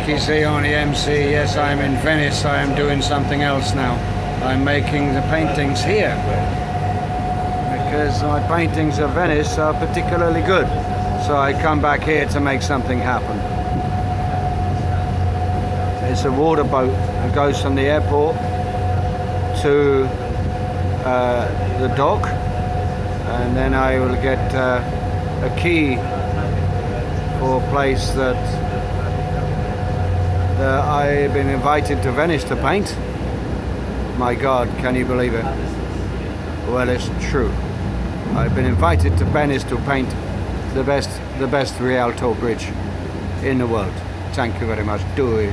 Jackie Z on the MC. Yes, I'm in Venice. I am doing something else now. I'm making the paintings here because my paintings of Venice are particularly good. So I come back here to make something happen. It's a water boat that goes from the airport to the dock, and then I will get a key for a place that I've been invited to Venice to paint. My God, can you believe it? Well, it's true. I've been invited to Venice to paint the best Rialto bridge in the world. Thank you very much. Do it.